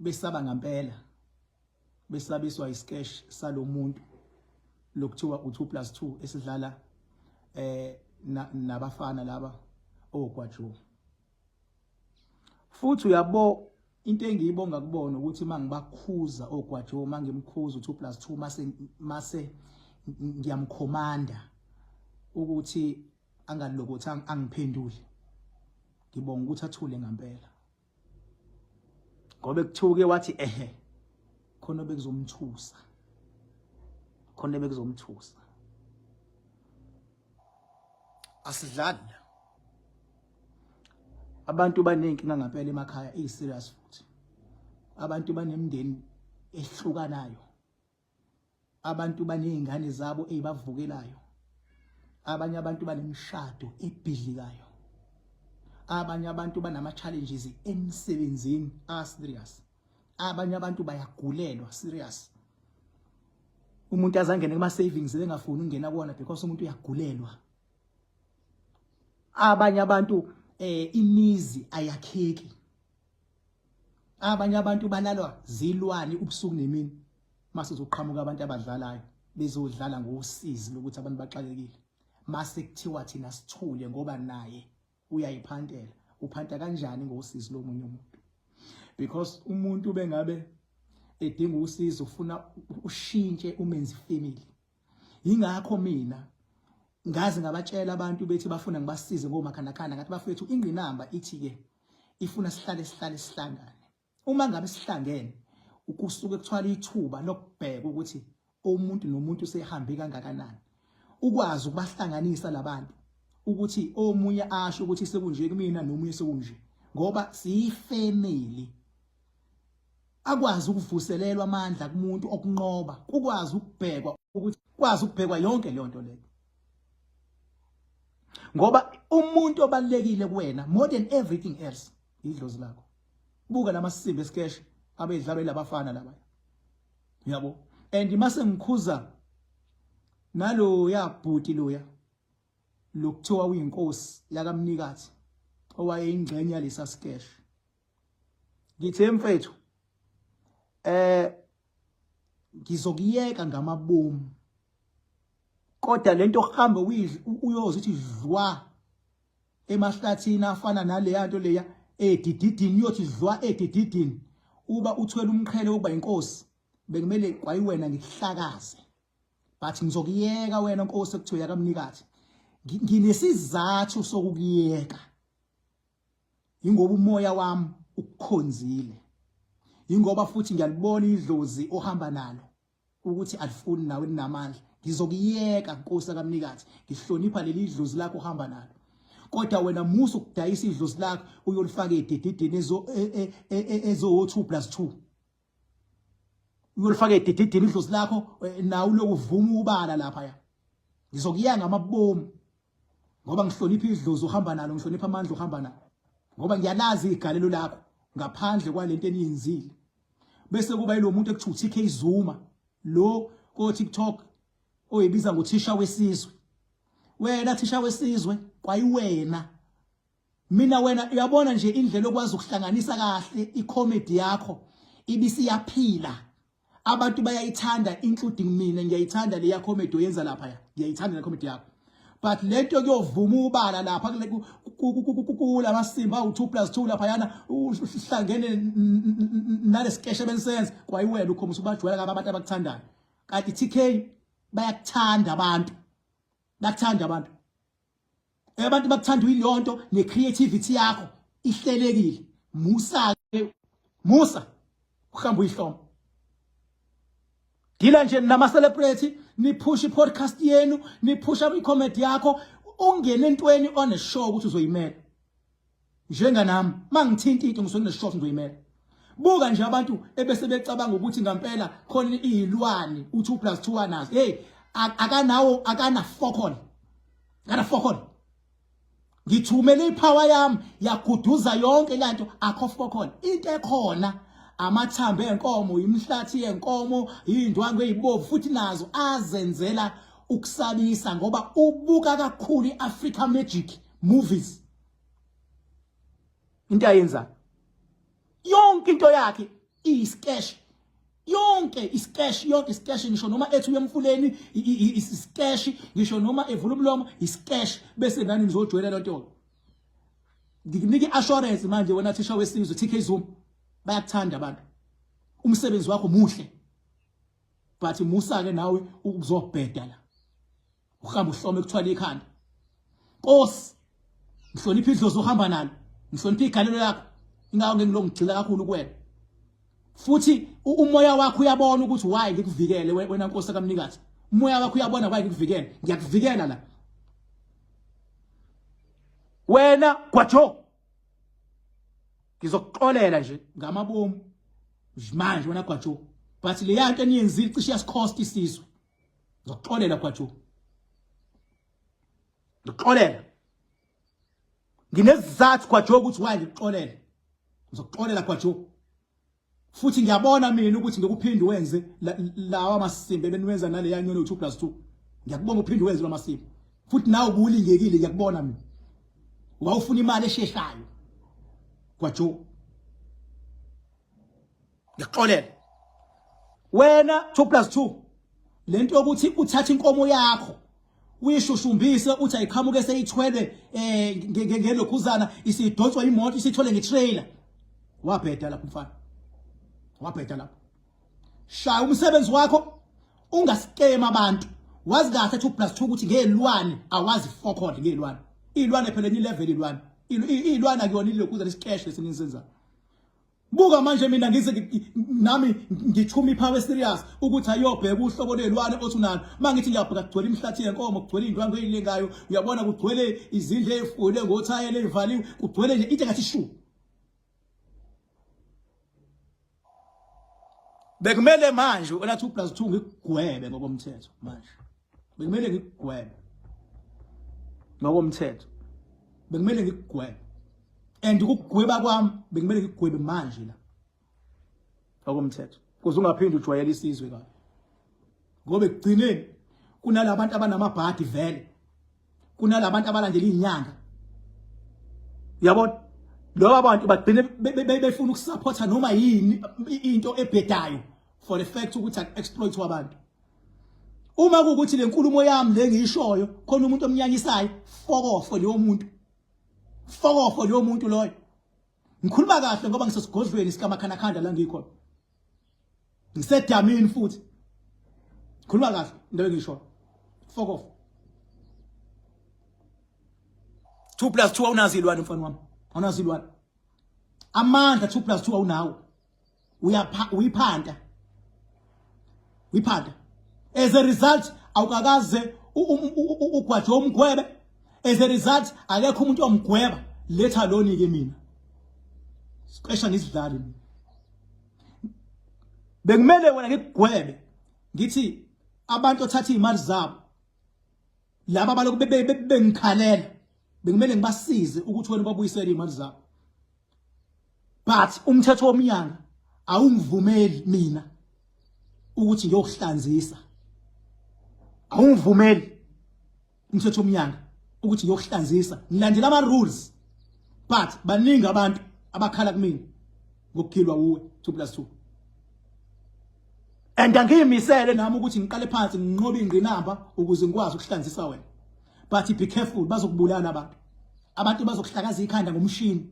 besaba ngempela besabiswa isketch salomuntu lokuthiwa u2+2 esidlala nabafana laba ogwajo. Futhi uyabo into engiyibonga kubona ukuthi mangibakhuza ogwajo mangimkhuza u2+2 mase ngiyamkhomanda ukuthi angalokothi angiphendule. Ngibonga ukuthi athule ngempela. Ngoba ekuthuke wathi khona bekuzomthusa. Khona bekuzomthusa. Asidlali. Abantu banenkinga ngempela emakhaya serious futhi. Abantu banemndeni ehlukanayo. Abantu banezingane zabo ezibavukelayo. Abanye abantu banemishado ebhidlikayo. Abanye abantu banama challenges emsebenzini serious. Abanye abantu bayagulelwa serious. Umuntu azangene kuma savings engafuni ungena kuona because umuntu uyagulelwa. Abanye abantu imizi ayakheki. Abanye abantu balalwa zilwane ubusuku nemini mase uzoqhamuka abantu abadlalayo bezodlala ngosizi lokuthi abantu baxakekile. Mase kuthiwa thina sithule ngoba naye uyayiphantela. Uphanta kanjani ngosizi lomunye umuntu? Because umuntu bengabe edinga usizo ufuna ushintshe umenzi family. Yingakho mina ngazi ngabatshela abantu bethi bafuna ngibasize ngomakhanakana ngathi bafethu ingqinamba ithi ke ifuna sihlale sihlangane. Uma ngabe sihlangene ukusuka ekuthwala ithuba lokubheka ukuthi umuntu nomuntu sehambe kangakanani. Ukwazi ukubahlanganisa labantu ukuthi omunye asho ukuthi sekunje kumina nomunye sekunje ngoba siyifamily. Akwazi ukuvuselelwa amandla kumuntu okunqoba, ukwazi ukubhekwa ukuthi kwazi ukubhekwa yonke le nto leyo. Ngoba umuntu obalekile kuwena more than everything else idlozi lakho. Buka lamasimbi esikeshe abedlalwe labafana laba. Yabo. And mase ngikhuza nalo yabhuti loya lokuthiwa uyinkosi yakamnikazi owayeyingxenye yalesa sketch. Ngithe mfethu ngizokuyeka ngamabomu. Kodwa lento ohambe uyoze uthi dlwa emahlathini afana nale yanto leya edididini uyothi dlwa edididini uba uthwele umqhele ukuba inkosi bekumele kwayiwena ngikuhlakaze. But ngizokuyeka wena nkosi ekuthiwa yakamnikazi. Nginesizathu sokukuyeka. Ingoba umoya wami ukukhonzile. Ingoba futhi ngiyalibona idlozi ohamba nalo ukuthi alifuni nawe linamandla. Ngizokuyeka nkosi yakamnikazi. Ngihlonipha leli idlozi lakho ohamba nalo. Kodwa wena musu ukudayisa idlozi lakho uyolifaka edididini ezo 2+2. Uyolifaka edididini idlozi lakho nawe lokuvuma ubala lapha ya. Ngizokuyanga ngamabomu. Ngoba ngihlonipha idlozi ohamba nalo, ngihlonipha amandla ohamba nalo. Ngoba ngiyalazi igalelo lakho ngaphandle kwalento eniyenzile. Bese kuba yilo muntu ekuthiwa TK Zuma lo ko TikTok oyibiza ngothisha wesizwe. Wena thisha wesizwe kwayiwena. Mina wena uyabona nje indlela okwazi ukuhlanganisa kahle icomedy yakho ibisi yaphila. Abantu bayayithanda including mina ngiyayithanda le ya comedy oyenza lapha ya. Ngiyayithanda le comedy yakho. But lento kuyovuma ubala lapha kula masimba u2+2 lapha yana uhlangene nale sketch ebensenze kwayiwena ukhomusa ubajwayela abantu abakuthandayo. Kanti TK bayakuthanda abantu. Bakuthanda abantu. Abantu bakuthanda uyilonto necreativity yakho ihlelekile. Musa uhamba uyihloma. Dila nje nama celebrity ni push podcast yenu, ni push i-comedy yakho, ungene entweni on show ukuthi uzoyimela. Njenga nami, mangithinta into ngisone show ngizoyimela. Buka nje abantu ebese becabanga ukuthi ngempela khona izilwane u2+2 anazo. Hey, akana fokon. Akana fokon. Ngithumele ipower yami yaguduza yonke lento akho fokon. Into ekhona amathambo enkomo, imhlathi yenkomo, indwangu ezibovu futhi nazo azenzela ukusabisa ngoba ubuka kakhulu iAfrica Magic movies. Into ayenza yonke into yakhe iscash yonke iscash ngisho noma ethi uyemfuleni iscash ngisho noma evula umlomo iscash bese nani nizojoyela lo nto ngikunike assurance manje wena thisha wesizwe TK Zuma bayakuthanda abantu umsebenzi wakho muhle but musa ke nawe ukuzobheda la uhamba uhlome kuthwala ikhanda Nkosi ngihlonipha idlozi ohamba nalo ngihlonipha igalelo lakho ingawo ngengilongigcila kakhulu kuwena futhi umoya wakho uyabona ukuthi why ngikuvikele wena Nkosi kaMnikazi umoya wakho uyabona why ngikuvikele ngiyakuvikela la wena kwaJo ngizokuxolela nje ngamabomu manje wena kwaJo but le yanto eniyenzile cishe yasikhost isizwe ngizokuxolela kwaJo ngixolela nginezizathu kwaJo ukuthi why ngikuxolele ngizokuxolela kwaJo futhi ngiyabona mina ukuthi ngikuphinde wenze lawa masimbe beniwenza nale yanyoni 2+2 ngiyakubona uphinde wenze lawa masimbe futhi nawe ubulingekile ngiyakubona mina wawufuna imali esheshayo kwaJo ngixolela wena 2+2 lento yokuthi uthatha inkomo yakho uyishushumbise uthi ayiqhamuke seyithwele ngelokhuzana isidonswa imoto isithwele ngetrailer wabheda lapho mfana wabheda lapho shaya umsebenzi wakho ungaskema abantu wazi kahle 2+2 ukuthi ngelwane awazi fokod ngelwane ilwane phela ni level ilwane akuyona ilokhuzana iscash lesinisenza buka manje mina ngize nami ngithuma iphawe serious ukuthi ayobheka uhlobo lelwane othi unalo mangithi ngiyabheka kugcwele imhlathi yenkomo kugcwele indwangu eyilengayo uyabona kugcwele izindle ezifule ngothayele evaliwe kugcwele nje into ngathi shu bekumele manje wena 2+2 ngikugwebe ngokomthetho manje bekumele ngikugwebe ngokomthetho bekumele ngikugwebe and ukugweba kwami bekumele ngigwebe manje la ngokomthetho kuze ungaphindi ujwayele isizwe kahle ngoba ekugcineni kunalabantu abanamabhadi vele kunalabantu abalandela inyanga yabona lo abantu bagcine befuna ukusupporta noma yini into ebhedayo for the fact ukuthi exploit wabantu uma kuukuthi lenkulumo yami lengiyishoyo khona umuntu omnyanyisayo fokofo leyo muntu fokofo leyo muntu loyo ngikhuluma kahle ngoba ngisesigodlweni sikamakhanakhanda la ngikhona ngisedamini futhi ngikhuluma kahle into engiyishoyo fokofo 2+2 awunazi ilwane mfana wami awunazi ilwane amandla 2+2 awunawo uyiphanda as a result awukakaze ugwaJo umgwebe as a result akekho umuntu omgweba letha loni ke mina siqesha ngisidlali bekumele wena ngikugwebe ngithi abantu othatha izimali zabo laba abaloku bengikhalela bekumele ngibasize ukuthi wena babuyisele izimali zabo but umthetho womnyanga awungivumeli mina ukuthi ngiyokuhlanzisa awungivumeli umthetho womnyanga ukuthi ngiyokuhlanzisa ngilandela ama rules but baningi abantu abakhala kumina ngokukhilwa uwe 2+2 and angiyimisele nami ukuthi ngiqale phansi nginqobe ingqinamba ukuze ngikwazi ukuhlanzisa wena but be careful bazokubulala abantu bazokuhlakaza ikhanda ngomshini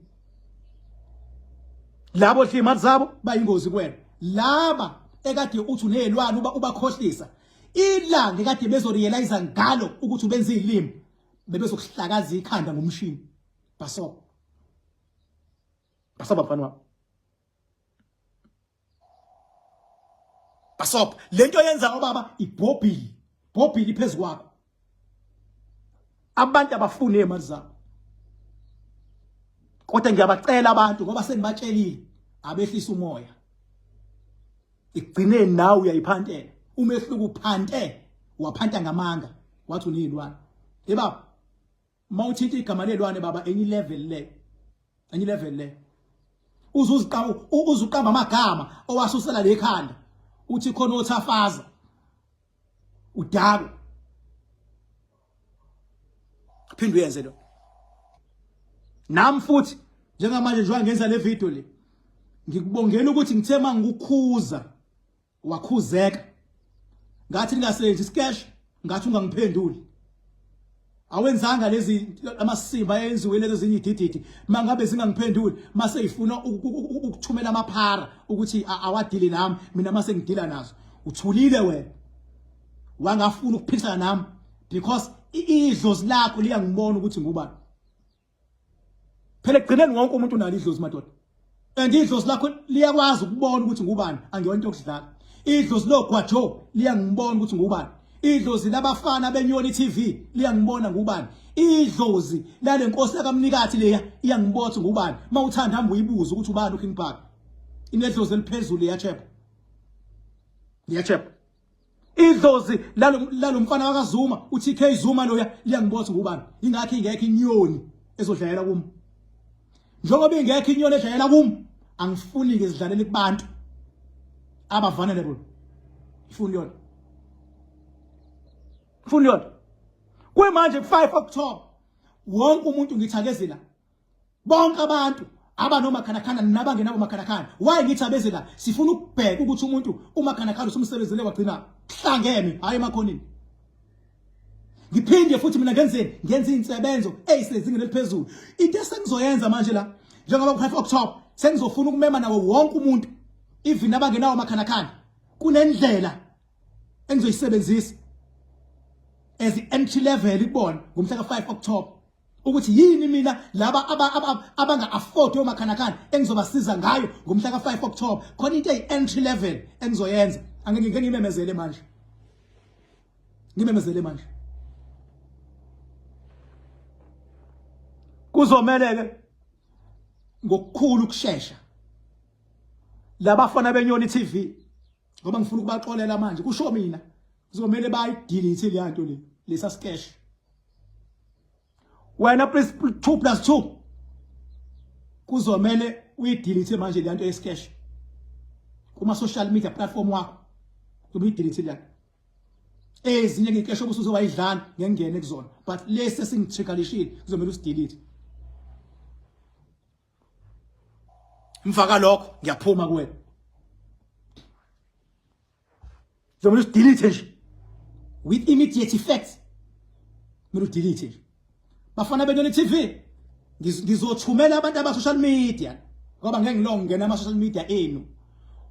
labo hlima zabo bayingozi kuwena laba ekade uthi unelwane ubakhohlisa ilanga ekade bezorealize ngalo ukuthi ubenze izilimi bebezokuhlakaza ikhanda ngomshini baso bafana wami basop lento yenza obaba ibhobhili phezukwakho abantu abafune imali zabo kodwa ngiyabacela abantu ngoba sengibatshelile abehlisa umoya igcineni nawe uyayiphantela umehluko uphante waphanta ngamanga wathi unilwane baba mawuthinta igama lelwane baba enye level le uzuqamba amagama owasusela lekhanda uthi khona othafaza udako phinde uyenze lo nami futhi njengamanje njengoba ngenza le video le ngikubongela ukuthi ngithe mangikukhuza wakhuzeka ngathi ningasenzi sketch ngathi ungangiphenduli awenzanga lezi amasimba ayenziwe lezo zinye idididi mangabe zingangiphenduli mase ifuna ukuthumela amaphara ukuthi awadili nami mina mase ngidila nazo uthulile wena wangafuna ukuphikisana nami because idlozi lakho liyangibona ukuthi ngubani phela egcineni wonke umuntu unalo idlozi madoda and idlozi lakho liyakwazi ukubona ukuthi ngubani angiyonto yokudlala idlozi loGwajo liyangibona ukuthi ngubani idlozi labafana beNyoni TV liyangibona ngubani idlozi lale nkosi yakamnikathi leya iyangibotha ngubani mawuthanda hamba uyibuza ukuthi ubani uKing Park inedlozi eliphezulu yachepa idlozi lalomfana wakaZuma uTK Zuma loya liyangibotha ngubani ingakho ingekho inyoni ezodlalela kimi njengoba ingekho inyoni edlalela kimi angifuni ke zidlalele kubantu aba vulnerable ifuni yona kwemanje 5 October wonke umuntu ngithakezela bonke abantu abanomakhanakana nabangenabo makhanakana why ngithabezela sifuna ukubheka ukuthi umuntu umakhanakana usumsebenzele wagcina hlangene hayi emakhonini ngiphinde futhi mina ngenze insebenzo eyisezingeni eliphezulu into esengizoyenza manje la njengoba ku 5 October sengizofuna ukumema nawo wonke umuntu even abangenawo makhanakana kunendlela engizoyisebenzisa as entry level ibona ngomhla ka 5 October ukuthi yini mina laba abanga afford yomakhanakana engizobasiza ngayo ngomhla ka 5 October khona into entry level engizoyenza angeke ngimemezele manje kuzomele ke ngokukhulu ukusheshsha labafana beNyoni TV ngoba ngifuna ukubaxolela manje kusho mina kuzomela bayidelete le nto le lesa sketch wena please 2+2 kuzomela uyidelete manje le nto yesketch kuma social media platform wakho uyidelete le ezinye ngikesho ubusuzo wayidlana ngengene kuzona but lesi singithikalishile kuzomela usidelete mfaka lokho ngiyaphuma kuwena kuzomela usidelete nje with immediate effect mina udelete bafana beNyoni TV ngizothumela abantu aba social media ngoba ngeke ngilongena ama social media enu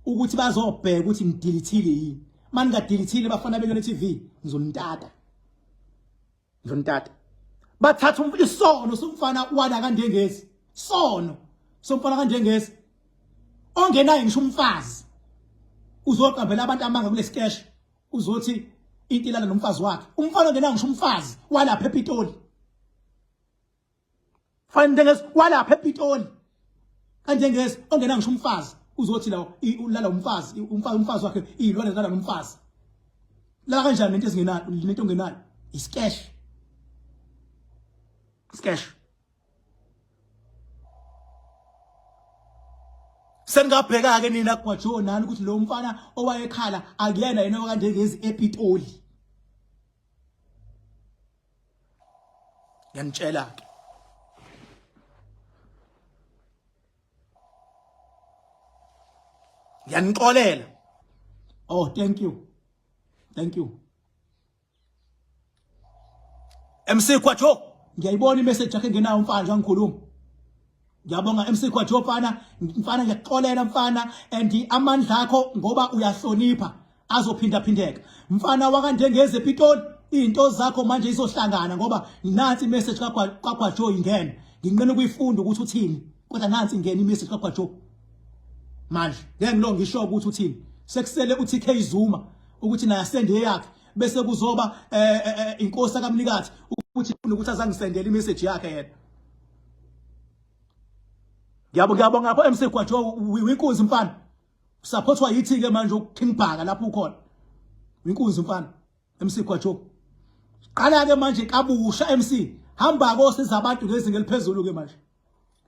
ukuthi bazobheka ukuthi ngidelethile yini manje ngadelethile bafana beNyoni TV ngizonintata bathatha isono somfana wala kandengezi sono somfana kandengezi ongenayo ngisho umfazi uzoqambela abantu amanga kule sketch uzothi intilana nomfazi wakhe umfana ongenayo ngisho umfazi walapha ePitoli fanele walapha ePitoli kandengezi ongenayo ngisho umfazi uzothi lawo ulala umfazi wakhe ilwane zala nomfazi la kanjani into ezingenayo lento ongenayo isketch sengabheka ke nina kwaJo nani ukuthi lo mfana owayekhala akuyena yena okandengezi ePitoli yanitshela ke yanixolela oh thank you MC kwaJo ngiyayibona imessage yakhe ngenayo umfana nje ngikhuluma ngiyabonga MC kwaJo mfana ngiyaxolela mfana and amandla akho ngoba uyahlonipha azophinda phindeka mfana wakandengeze ePitoli into zakho manje izohlangana ngoba nansi imessage kaGwajo ingene nginqena ukuyifunda ukuthi uthini kodwa nansi ingene imessage kaGwajo manje ngeke ngilonge ngisho ukuthi uthini sekusele uTK Zuma ukuthi naye sende yakhe bese kuzoba inkosi kaMnikathi ukuthi azangisendele imessage yakhe yena ngiyabonga ngapha MC kwaJo winkunzi mfana supportwa yithi ke manje uKing Bhaka lapho ukhona winkunzi mfana MC kwaJo qala ke manje kabusha MC hamba kosiza abantu ngezinga eliphezulu ke manje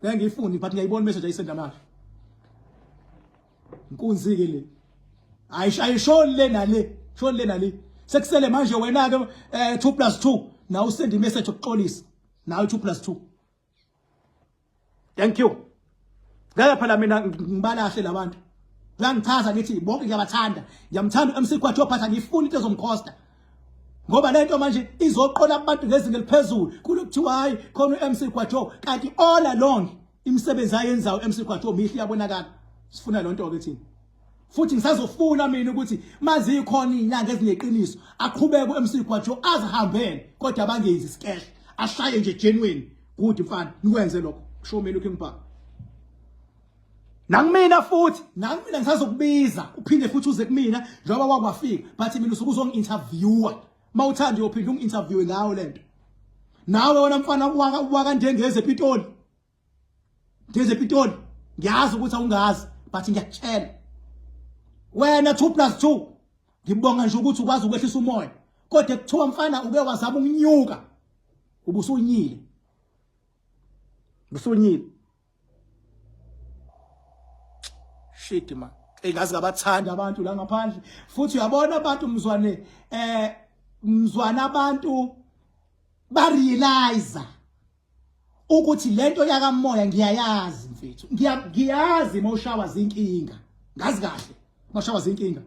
ngeke ngiyifuni but ngiyayibona message ayisenda manje inkunzi ke le ayishoni le nale sekusele manje wena ke 2+2 now send message ukuxolisa nawe 2+2 thank you ngeke phela mina ngibalahle labantu ngichaza ngithi bonke ngiyabathanda ngiyamthanda MC Khwatsho phatha ngifuna into ezomkhosta ngoba lento manje izoqola abantu ngezinga eliphezulu kulokuthiwa hayi khona uMC Khwatsho kanti all along imisebenzi ayenzayo uMC Khwatsho mihle yabonakala sifuna lonto ke thina futhi ngisazofuna mina ukuthi mazi ikhona inyanga ezineqiniso aqhubeke uMC Khwatsho azihambele kodwa bangenzi isikehle ashaye nje genuine good mfana nikwenze lokho show me looking back Nangimina futhi nangimina ngisazokubiza uphinde futhi uze kumina njengoba wakwafika but mina usukuzongi-interviewer mawuthanda uyophinda ungi-interviewe ngawo lento nawe wena mfana waka Ndengeze ePitoli ngiyazi ukuthi awungazi but ngiyakutshela wena 2+2 ngibonga nje ukuthi ukwazi ukwehlisa umoya kodwa kuthiwa mfana uke wazama ukunyuka ubusunyile shit man engazi ngabathanda abantu la ngaphandle futhi uyabona abantu mzwana abantu ba realize ukuthi lento yakamoya ngiyayazi mfethu ngiyazi mawushawa zinkinga ngazi kahle mawushawa zinkinga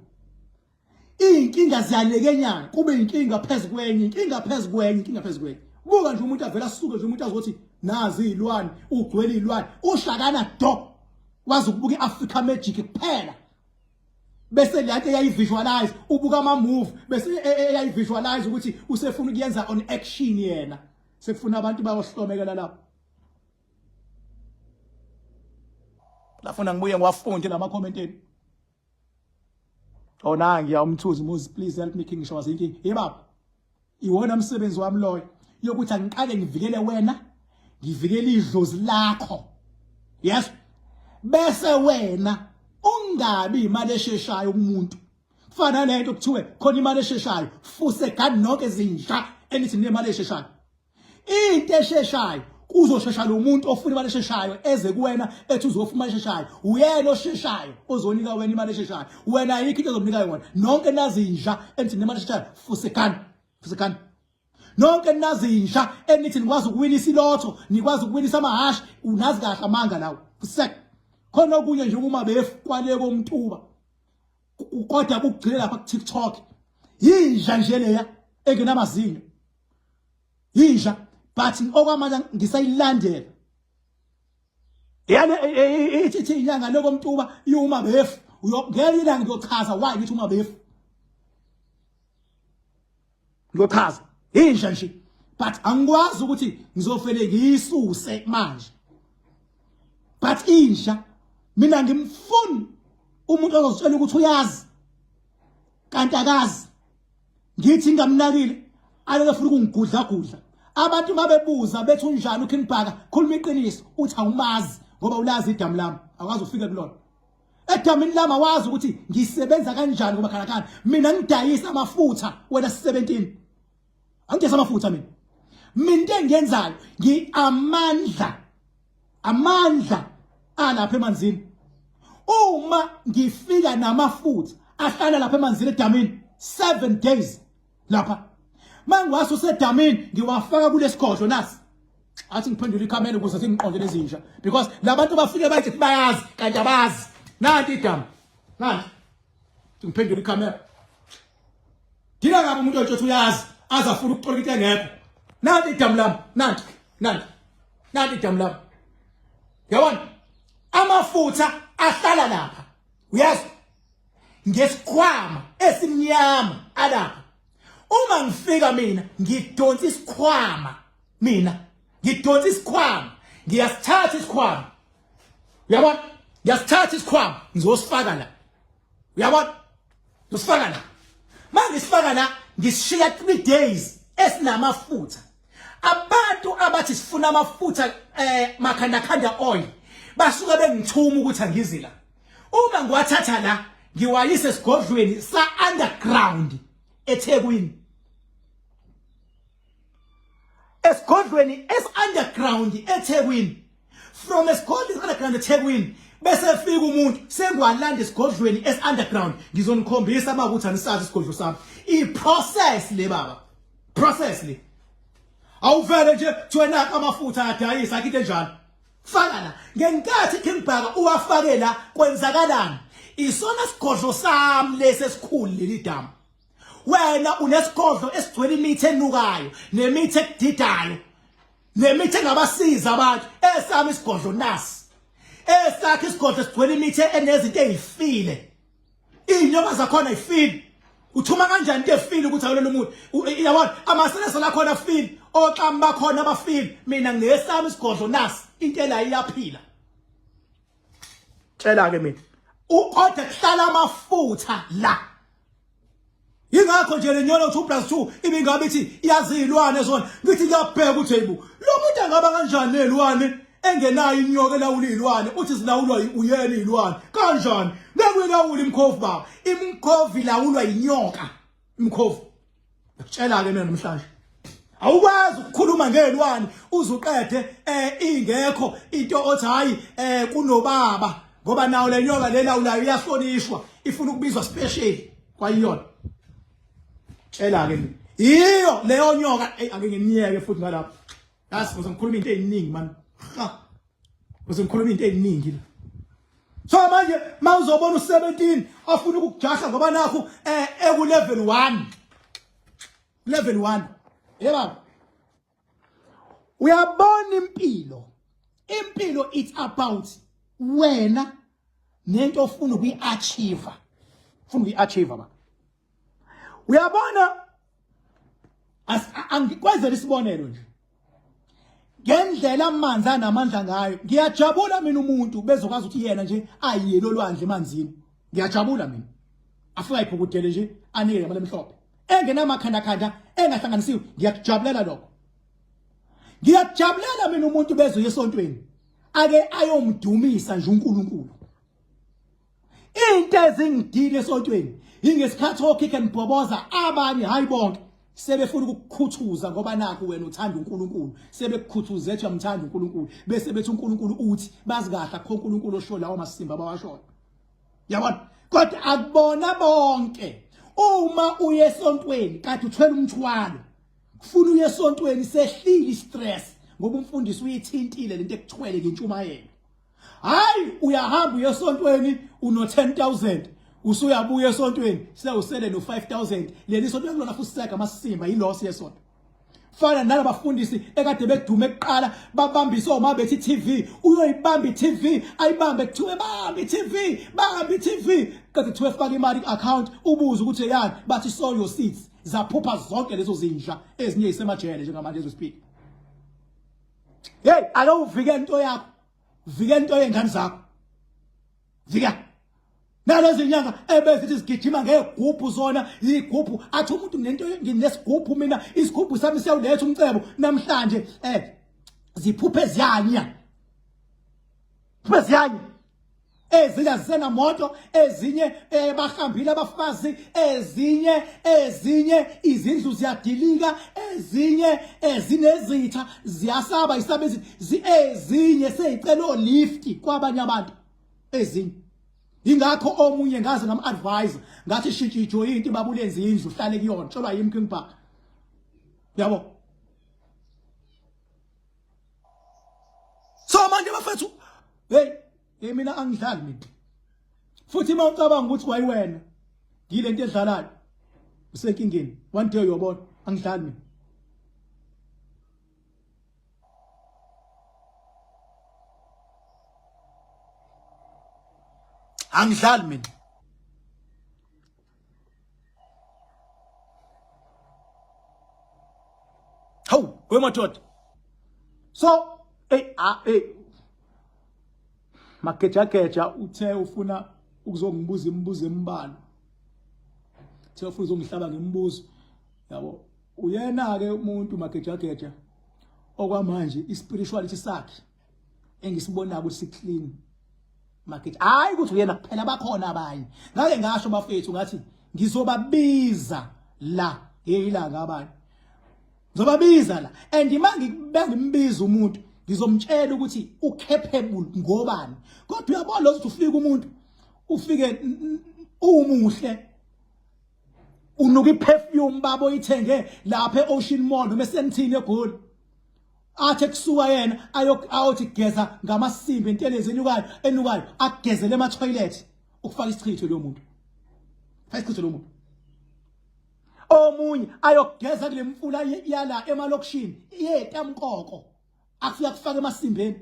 inkinga ziyalekenyana kube inkinga phezukwenye buka nje umuntu avela asuke nje umuntu azothi nazi izilwane ugcwele izilwane ushakana do wazi ukubuka iAfrica Magic kuphela bese lento eyayivisualize ubuka ama move bese eyayivisualize ukuthi usefuna ukuyenza on action yena sekufuna abantu bayohlomekela lapho lafuna ngibuye ngiwafunde lama commenteni ona ngiyamthuza Moses please help me King Shawazi inkingi hey baba iwona umsebenzi wami loyo yokuthi angiqale ngivikele wena ngivikele idlozi lakho yes bese wena ungabi imali esheshayo kumuntu kufana lento kuthiwe khona imali esheshayo fuse gani nonke ezinja enithi nemali esheshayo into esheshayo kuzoshesha lo muntu ofuna imali esheshayo eze kuwena ethi uzofuna imali esheshayo uyena osheshayo ozonika wena imali esheshayo wena ayikho into ezomnika yona nonke nazinja enithi nemali esheshayo fuse gani nonke nazinja enithi nikwazi ukuwinisa ilotho nikwazi ukuwinisa amahashi unazi kahle amanga lawo fuse khona okunye nje uma bekwale komtuba kodwa kugcile lapha ku TikTok yinja nje leya engenamazinyo yinja but okwamanje ngisayilandela yana ithi inyanga lokomtuba yuma befu ngeke ilanga ngiyochaza why ngithi uma befu ngiyochaza yinja nje but angikwazi ukuthi ngizofele ngiyisuse manje but inja mina ngimfuni umuntu ozotshela ukuthi uyazi kanti akazi ngithi ngamnakile aleke futhi kungigudla abantu mabebuza bethi unjani uKingbaka khuluma iqiniso uthi awumazi ngoba ulazi idamu lami akwazi ufike kulona edamini lami awazi ukuthi ngisebenza kanjani ngoba khalakhana mina ngidayisa amafutha wena 17 angidayisa amafutha mina into engiyenzayo amandla alapha emanzini uma ngifika namafutha ahlala lapha emanzini edamini 7 days lapha mangwaso usedamini ngiwafaka kulesigodlo nasi athi ngiphendule ikhamera ukuze singiqonde lezinja because labantu bafike bathi bayazi kanti abazi nanti idamu nanti ngiphendule ikhamera dina ngabe umuntu otsho uyazi azafuna ukuxola into engekho nanti idamu lami nanti idamu lami yabona amafutha ahlala lapha uyazi ngesikhwama esimnyama alapha uma ngifika mina ngidonsa isikhwama ngiyasithatha isikhwama uyabona ngiyasithatha isikhwama ngizosifaka la uyabona ngizosifaka la manje sifaka la ngishiya 3 days esinamafutha abantu abathi sifuna amafutha makhanda oil basuka bengithuma ukuthi angizila uma ngiwathatha la ngiwayise esigodlweni sa underground eThekwini esigodlweni underground eThekwini from esigodlweni underground eThekwini bese fika umuntu sengwalanda esigodlweni underground ngizonikhombisa makuthi anisazi isigodlo sami iprocess le baba process le awuvele nje thwena amafutha adayisa akithi enjalo faka la ngenkathi King Bhaka uwafake la kwenzakalani isona sigodlo sami lesesikhulu leli dama wena unesigodlo esigcwele imithi enukayo nemithi ekudidayo nemithi engabasiza abantu esami isigodlo nasi esakhe isigodlo sigcwele imithi enezinto ezifile inyoka zakhona ifile uthuma kanjani into efile ukuthi awulele umuntu yabona amaselesa la khona file oxam bakhona abafile mina ngesami isigodlo nasi into la iyaphila tshela ke mina uqothe kuhlala amafutha la ingakho nje lenyolo 2+2 ibingabe ithi iyazilwane zona ngithi ngiyabheka ukuthi hayibo lo muntu angaba kanjani nelwane engenayo inyoka elawula izilwane uthi zilawulwa uyena izilwane kanjani ngekuyilawula imkhovu baba imkhovu ilawulwa inyoka imkhovu ngitshela ke mina namhlanje awukwazi ukukhuluma ngezilwane uzuqede ingekho into othi hayi kunobaba ngoba nawo lenyoka lelawulayo iyahlonishwa ifuna ukubizwa special kwayiyona tshela ke iyo leyo nyoka ake nginiyeke futhi ngalapha yasi ngizokhuluma into eziningi man ngizokhuluma into eziningi la so manje mawuzobona u17 afuna ukujahla ngoba nakho eku level 1 yeba uyabona impilo it's about wena nento ofuna ukuyiachieve ba uyabona angikwenzela isibonelo nje ngendlela amanzi anamandla ngayo ngiyajabula mina umuntu bezokwazi ukuthi yena nje ayiyelo lwandle emanzini ngiyajabula mina afika iphukudele nje anike yamale emhlophe engenamakhanda engahlanganisiwe ngiyakujabulela lokho ngiyakujabulela mina umuntu bezoya esontweni ake ayomdumisa nje uNkulunkulu into ezingidile esontweni ingesikhathi okhike nibhoboza abanye hayi bonke sebefuna ukukhuthuza ngoba nakho wena uthanda uNkulunkulu sebekukhuthuzwe ethi uyamthanda uNkulunkulu bese bethi uNkulunkulu uthi bazi kahle akho uNkulunkulu osho lawo masimba abawashona yabona kodwa akubona bonke uma uye esontweni kanti uthwele umthwalo kufuna uye esontweni sehlile istress ngoba umfundisi uyithintile lento ekuthwele ngentshumayelo hayi uyahamba uye esontweni uno 10,000 usuyabuya esontweni sewusele no 5,000 leli sonto kulona fuseka amasimba yiloss yesonto fana nalabafundisi ekade bedume eqala babambisa oma bethi TV uyoyibamba iTV ayibambe kuthiwe bamba iTV kade kuthiwe faka imali account ubuza ukuthi yani bathi sow your seeds zaphupha zonke lezo zinja ezinye isemajele njengamanje ezospeak hey ake uvikele into yakho vikele into yengane zakho vika nalezi inyanga ebezithi sigijima ngegubhu zona igubhu athi umuntu nento nginesigubhu mina isigubhu sami siyawuletha umcebo namhlanje ziphuphe eziyanya ezinye zisena moto ezinye bahambile abafazi ezinye izindlu ziyadilika ezinye zinezitha ziyasaba isabezi ezinye seyicela lift kwabanye abantu ezinye ingakho omunye ngaze ngam-advise ngathi shintsha ijoyinti babulenze indlu hlale kuyona tshelwa yimi King Bhaka yabo so manje bafethu hey mina angidlali mina futhi mawucabanga ukuthi kwayiwena ngilento edlalayo usenkingeni one day uyobona angidlali mina angidlali mina hawu wemadoda so magejageja uthe ufuna ukuzongibuza imibuzo emibala uthe ufuna uzongihlaba ngemibuzo yabo uyena ke umuntu magejageja okwamanje ispirituality sakhe engisibona ukuthi siclean market hayi ukuthi uyena kuphela bakhona abanye ngake ngasho bafethu ngathi ngizobabiza la ngeyilanga abantu ngizobabiza la and mangimbiza umuntu ngizomtshela ukuthi ucapable ngobani kodwa uyabona lo ukuthi ufika umuntu ufike umuhle unuka iperfume babo ithenge lapha eOcean Mall noma eSandton eGoli athe kusuka yena ayothi geza ngamasimbi entelezi enukayo agezele ema toilet ukufaka isichitho lo muntu faka isichitho lo muntu omunye ayogeza kule mfula yala emalokishini yetamkoko akufika kufaka emasimbeni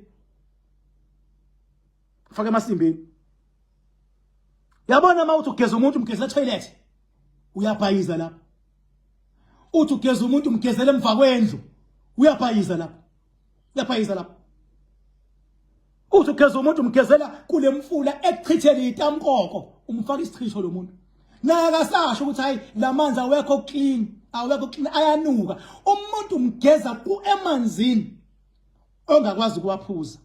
faka emasimbeni yabona mawuthi ugeza umuntu umgezela toilet uyabhayiza lapha uthi ugeza umuntu umgezela emva kwendlu uyabhayiza lapha uyabhayiza lapha uthi ugeza umuntu umgezela kule mfula echithele itamkoko umfaka isichitho lo muntu nakasasho ukuthi hayi lamanzi awekho clean ayanuka umuntu umgeza ku emanzini ongakwazi ukuwaphuza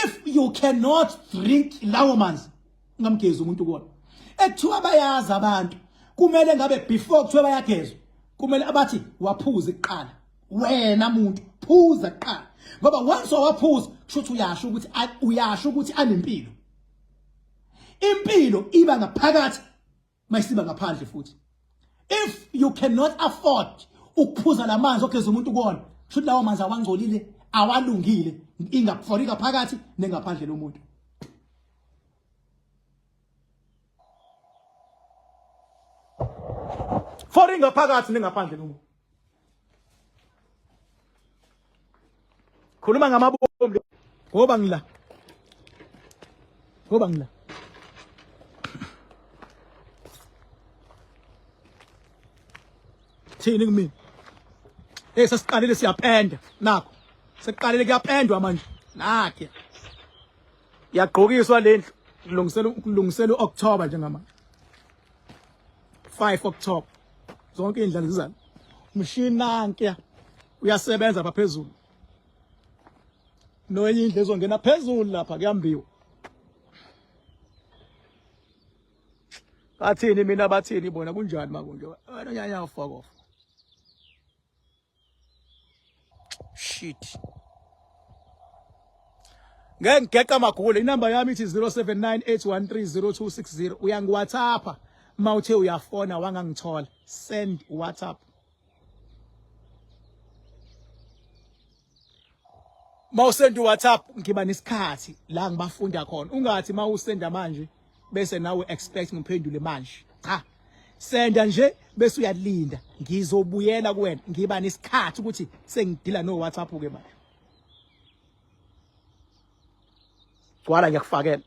if you cannot drink lawo manzi ngamgeza umuntu kona ekuthiwa bayazi abantu kumele ngabe before kuthiwa bayagezwa kumele abathi waphuza kuqala wena muntu phuza kuqala ngoba once waphuza kusho uyasho ukuthi anempilo impilo iba ngaphakathi mayisiba ngaphandle futhi if you cannot afford ukuphuza lamanzi ogeza umuntu kona kusho lawo manzi awangcolile awalungile ingafori phakathi nengaphandle lomuntu fori ngaphakathi nengaphandle lomuntu khuluma ngamabombe ngoba ngila thini kimi sesiqalile siyapenda nakho sesiqalile kuyapendwa manje nakhe yagqokiswa lendlu kulungisela uOctober njengamanje 5 October zonke indlela zizana umshini nanke uyasebenza lapha phezulu noyenye indlu ezongena phezulu lapha kuyambiwa bathini mina bathini bona kunjani makunje wena nyanya fuck off shit ngeke ngeqa magule inamba yami ithi 0798130260 uyangi WhatsApp mawuthe uyafona wangangithola send WhatsApp mawusend WhatsApp ngiba nesikhathi la ngibafunda khona ungathi mawusenda manje bese nawe expect ngiphendule manje cha senda nje bese uyalinda ngizobuyela kuwena ngiba nesikhathi ukuthi sengidila no WhatsApp ke manje kwala ngiyakufakela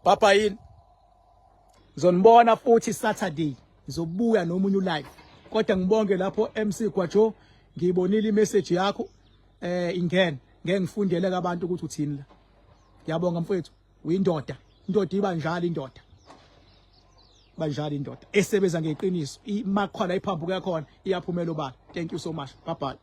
papa yini ngizonibona futhi Saturday ngizobuya nomunye ulive kodwa ngibonge lapho MC Gwajo ngibonile imessage yakho ingene ngeke ngifundele abantu ukuthi uthini la ngiyabonga mfowethu uyindoda indoda iba njalo indoda banjalo indoda esebenza ngeqiniso imakhona iphambuka yakhona iyaphumela obala thank you so much bye bye